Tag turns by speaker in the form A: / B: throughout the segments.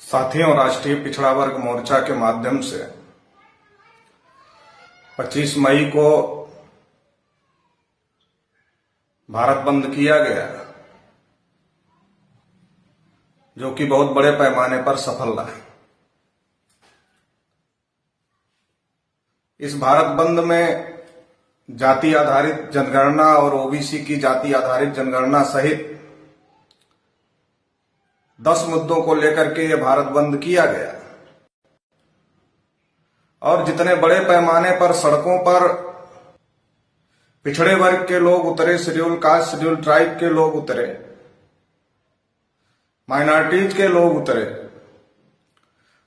A: साथियों, राष्ट्रीय पिछड़ा वर्ग मोर्चा के माध्यम से 25 मई को भारत बंद किया गया, जो कि बहुत बड़े पैमाने पर सफल रहा। इस भारत बंद में जाति आधारित जनगणना और ओबीसी की जाति आधारित जनगणना सहित 10 मुद्दों को लेकर के यह भारत बंद किया गया और जितने बड़े पैमाने पर सड़कों पर पिछड़े वर्ग के लोग उतरे, शेड्यूल कास्ट शेड्यूल ट्राइब के लोग उतरे, माइनॉरिटीज के लोग उतरे,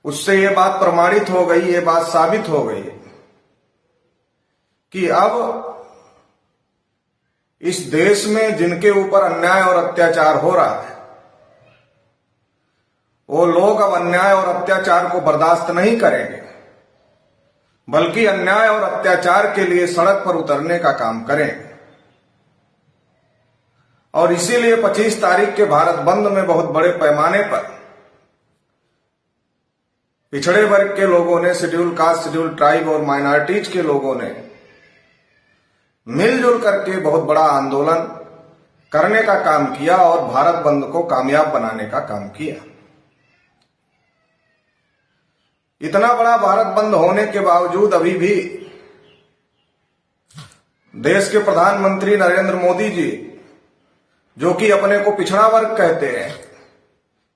A: उससे ये बात प्रमाणित हो गई, ये बात साबित हो गई कि अब इस देश में जिनके ऊपर अन्याय और अत्याचार हो रहा है, वो लोग अब अन्याय और अत्याचार को बर्दाश्त नहीं करेंगे, बल्कि अन्याय और अत्याचार के लिए सड़क पर उतरने का काम करेंगे। और इसीलिए 25 तारीख के भारत बंद में बहुत बड़े पैमाने पर पिछड़े वर्ग के लोगों ने, शेड्यूल कास्ट शेड्यूल ट्राइब और माइनॉरिटीज के लोगों ने मिलजुल करके बहुत बड़ा आंदोलन करने का काम किया और भारत बंद को कामयाब बनाने का काम किया। इतना बड़ा भारत बंद होने के बावजूद अभी भी देश के प्रधानमंत्री नरेंद्र मोदी जी, जो कि अपने को पिछड़ा वर्ग कहते हैं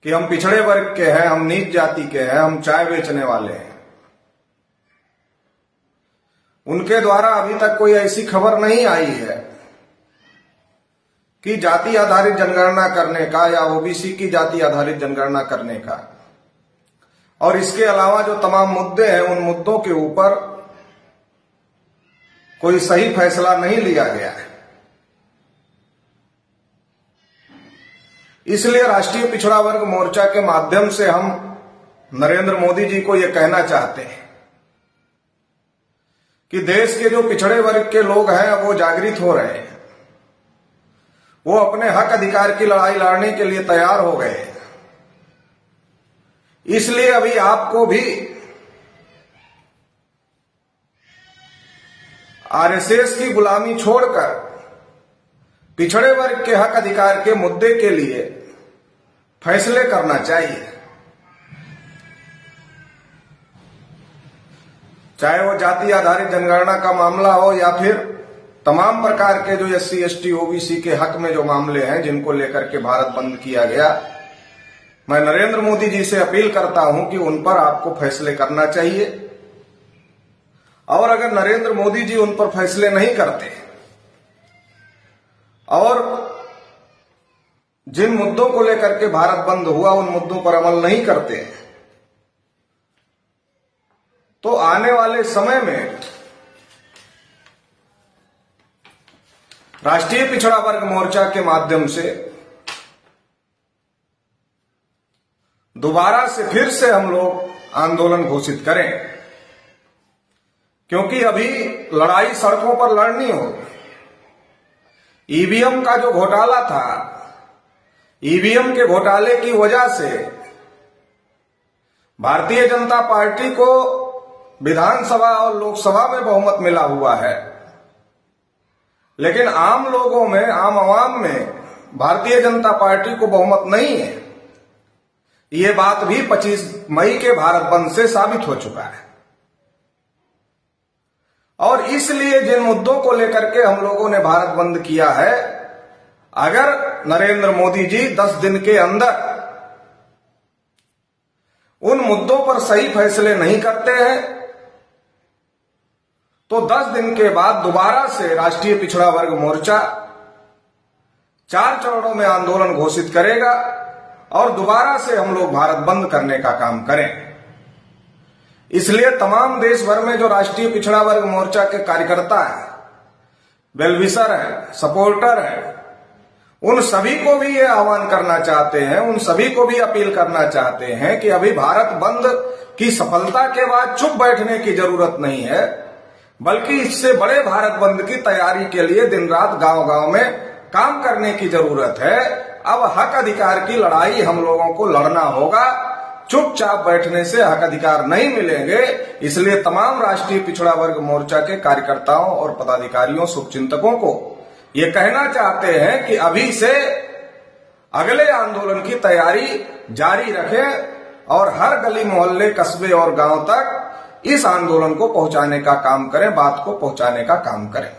A: कि हम पिछड़े वर्ग के हैं, हम नीच जाति के हैं, हम चाय बेचने वाले हैं, उनके द्वारा अभी तक कोई ऐसी खबर नहीं आई है कि जाति आधारित जनगणना करने का या ओबीसी की जाति आधारित जनगणना करने का, और इसके अलावा जो तमाम मुद्दे हैं उन मुद्दों के ऊपर कोई सही फैसला नहीं लिया गया है। इसलिए राष्ट्रीय पिछड़ा वर्ग मोर्चा के माध्यम से हम नरेंद्र मोदी जी को यह कहना चाहते हैं कि देश के जो पिछड़े वर्ग के लोग हैं वो जागृत हो रहे हैं, वो अपने हक अधिकार की लड़ाई लड़ने के लिए तैयार हो गए हैं। इसलिए अभी आपको भी आरएसएस की गुलामी छोड़कर पिछड़े वर्ग के हक अधिकार के मुद्दे के लिए फैसले करना चाहिए। चाहे वो जाति आधारित जनगणना का मामला हो या फिर तमाम प्रकार के जो एससी एसटी ओबीसी के हक में जो मामले हैं जिनको लेकर के भारत बंद किया गया, मैं नरेंद्र मोदी जी से अपील करता हूं कि उन पर आपको फैसले करना चाहिए। और अगर नरेंद्र मोदी जी उन पर फैसले नहीं करते और जिन मुद्दों को लेकर के भारत बंद हुआ उन मुद्दों पर अमल नहीं करते, तो आने वाले समय में राष्ट्रीय पिछड़ा वर्ग मोर्चा के माध्यम से दोबारा से फिर से हम लोग आंदोलन घोषित करें, क्योंकि अभी लड़ाई सड़कों पर लड़नी होगी। ईवीएम का जो घोटाला था, ईवीएम के घोटाले की वजह से भारतीय जनता पार्टी को विधानसभा और लोकसभा में बहुमत मिला हुआ है, लेकिन आम लोगों में, आम आवाम में भारतीय जनता पार्टी को बहुमत नहीं है। ये बात भी 25 मई के भारत बंद से साबित हो चुका है। और इसलिए जिन मुद्दों को लेकर के हम लोगों ने भारत बंद किया है, अगर नरेंद्र मोदी जी 10 दिन के अंदर उन मुद्दों पर सही फैसले नहीं करते हैं, तो 10 दिन के बाद दोबारा से राष्ट्रीय पिछड़ा वर्ग मोर्चा 4 चरणों में आंदोलन घोषित करेगा और दोबारा से हम लोग भारत बंद करने का काम करें। इसलिए तमाम देश भर में जो राष्ट्रीय पिछड़ा वर्ग मोर्चा के कार्यकर्ता हैं, वेलविशर हैं, सपोर्टर हैं, उन सभी को भी ये आह्वान करना चाहते हैं, उन सभी को भी अपील करना चाहते हैं कि अभी भारत बंद की सफलता के बाद चुप बैठने की जरूरत नहीं है, बल्कि इससे बड़े भारत बंद की तैयारी के लिए दिन रात गांव-गांव में काम करने की जरूरत है। अब हक अधिकार की लड़ाई हम लोगों को लड़ना होगा। चुपचाप बैठने से हक अधिकार नहीं मिलेंगे। इसलिए तमाम राष्ट्रीय पिछड़ा वर्ग मोर्चा के कार्यकर्ताओं और पदाधिकारियों, शुभचिंतकों को ये कहना चाहते हैं कि अभी से अगले आंदोलन की तैयारी जारी रखें और हर गली मोहल्ले, कस्बे और गांव तक इस आंदोलन को पहुंचाने का काम करें, बात को पहुंचाने का काम करें।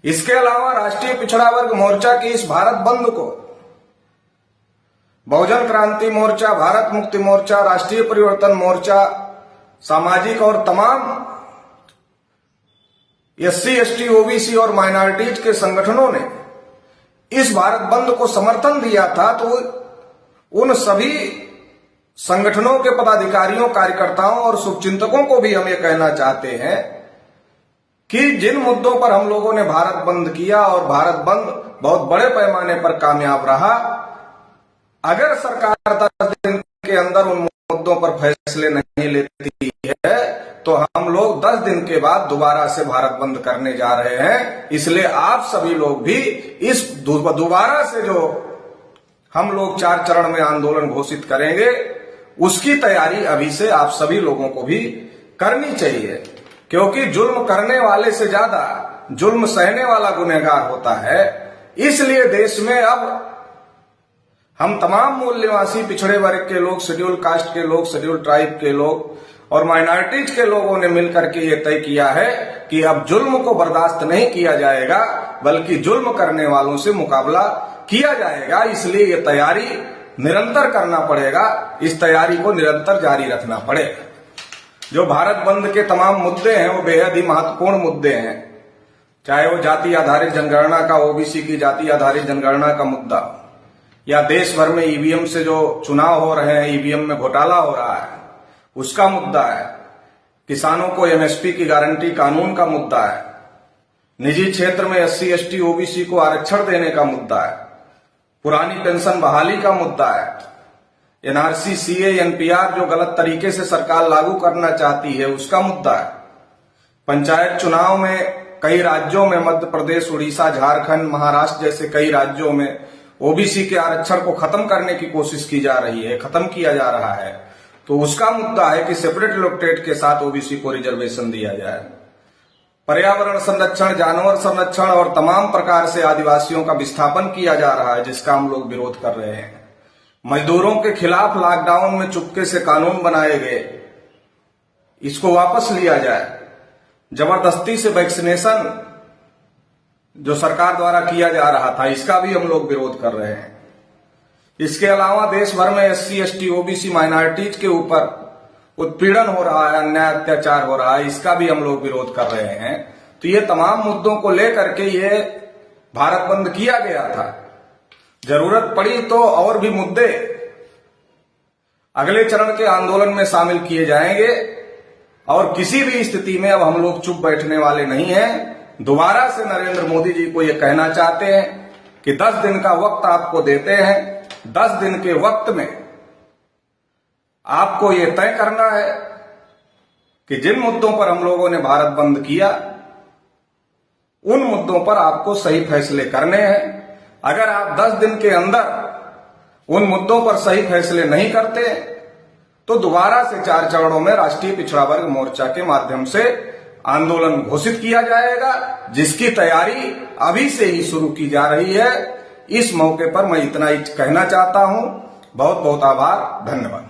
A: इसके अलावा राष्ट्रीय पिछड़ा वर्ग मोर्चा की इस भारत बंद को बहुजन क्रांति मोर्चा, भारत मुक्ति मोर्चा, राष्ट्रीय परिवर्तन मोर्चा, सामाजिक और तमाम एससी, एसटी, ओबीसी और माइनॉरिटीज के संगठनों ने इस भारत बंद को समर्थन दिया था। तो उन सभी संगठनों के पदाधिकारियों, कार्यकर्ताओं और शुभचिंतकों को भी हम ये कहना चाहते हैं कि जिन मुद्दों पर हम लोगों ने भारत बंद किया और भारत बंद बहुत बड़े पैमाने पर कामयाब रहा, अगर सरकार 10 दिन के अंदर उन मुद्दों पर फैसले नहीं लेती है तो हम लोग 10 दिन के बाद दोबारा से भारत बंद करने जा रहे हैं। इसलिए आप सभी लोग भी इस दोबारा से जो हम लोग 4 चरण में आंदोलन घोषित करेंगे उसकी तैयारी अभी से आप सभी लोगों को भी करनी चाहिए, क्योंकि जुल्म करने वाले से ज्यादा जुल्म सहने वाला गुनहगार होता है। इसलिए देश में अब हम तमाम मूल निवासी पिछड़े वर्ग के लोग, शेड्यूल कास्ट के लोग, शेड्यूल ट्राइब के लोग और माइनॉरिटीज के लोगों ने मिलकर के ये तय किया है कि अब जुल्म को बर्दाश्त नहीं किया जाएगा, बल्कि जुल्म करने वालों से मुकाबला किया जाएगा। इसलिए ये तैयारी निरंतर करना पड़ेगा, इस तैयारी को निरंतर जारी रखना पड़ेगा। जो भारत बंद के तमाम मुद्दे हैं वो बेहद ही महत्वपूर्ण मुद्दे हैं, चाहे वो जाति आधारित जनगणना का, ओबीसी की जाति आधारित जनगणना का मुद्दा, या देश भर में ईवीएम से जो चुनाव हो रहे हैं, ईवीएम में घोटाला हो रहा है उसका मुद्दा है, किसानों को एमएसपी की गारंटी कानून का मुद्दा है, निजी क्षेत्र में एससी, एसटी, ओबीसी को आरक्षण देने का मुद्दा है, पुरानी पेंशन बहाली का मुद्दा है, एनआरसी, सीए, एनपीआर जो गलत तरीके से सरकार लागू करना चाहती है उसका मुद्दा है, पंचायत चुनाव में कई राज्यों में, मध्य प्रदेश, उड़ीसा, झारखंड, महाराष्ट्र जैसे कई राज्यों में ओबीसी के आरक्षण को खत्म करने की कोशिश की जा रही है, खत्म किया जा रहा है, तो उसका मुद्दा है कि सेपरेट एलोकेटेड के साथ ओबीसी को रिजर्वेशन दिया जाए। पर्यावरण संरक्षण, जानवर संरक्षण और तमाम प्रकार से आदिवासियों का विस्थापन किया जा रहा है जिसका हम लोग विरोध कर रहे हैं। मजदूरों के खिलाफ लॉकडाउन में चुपके से कानून बनाए गए, इसको वापस लिया जाए। जबरदस्ती से वैक्सीनेशन जो सरकार द्वारा किया जा रहा था इसका भी हम लोग विरोध कर रहे हैं। इसके अलावा देश भर में एससी, एसटी, ओबीसी, माइनॉरिटीज के ऊपर उत्पीड़न हो रहा है, अन्याय अत्याचार हो रहा है, इसका भी हम लोग विरोध कर रहे हैं। तो ये तमाम मुद्दों को लेकर के ये भारत बंद किया गया था। जरूरत पड़ी तो और भी मुद्दे अगले चरण के आंदोलन में शामिल किए जाएंगे और किसी भी स्थिति में अब हम लोग चुप बैठने वाले नहीं हैं। दोबारा से नरेंद्र मोदी जी को ये कहना चाहते हैं कि 10 दिन का वक्त आपको देते हैं, 10 दिन के वक्त में आपको ये तय करना है कि जिन मुद्दों पर हम लोगों ने भारत बंद किया उन मुद्दों पर आपको सही फैसले करने हैं। अगर आप 10 दिन के अंदर उन मुद्दों पर सही फैसले नहीं करते तो दोबारा से 4 चरणों में राष्ट्रीय पिछड़ा वर्ग मोर्चा के माध्यम से आंदोलन घोषित किया जाएगा, जिसकी तैयारी अभी से ही शुरू की जा रही है। इस मौके पर मैं इतना ही कहना चाहता हूं। बहुत बहुत आभार, धन्यवाद।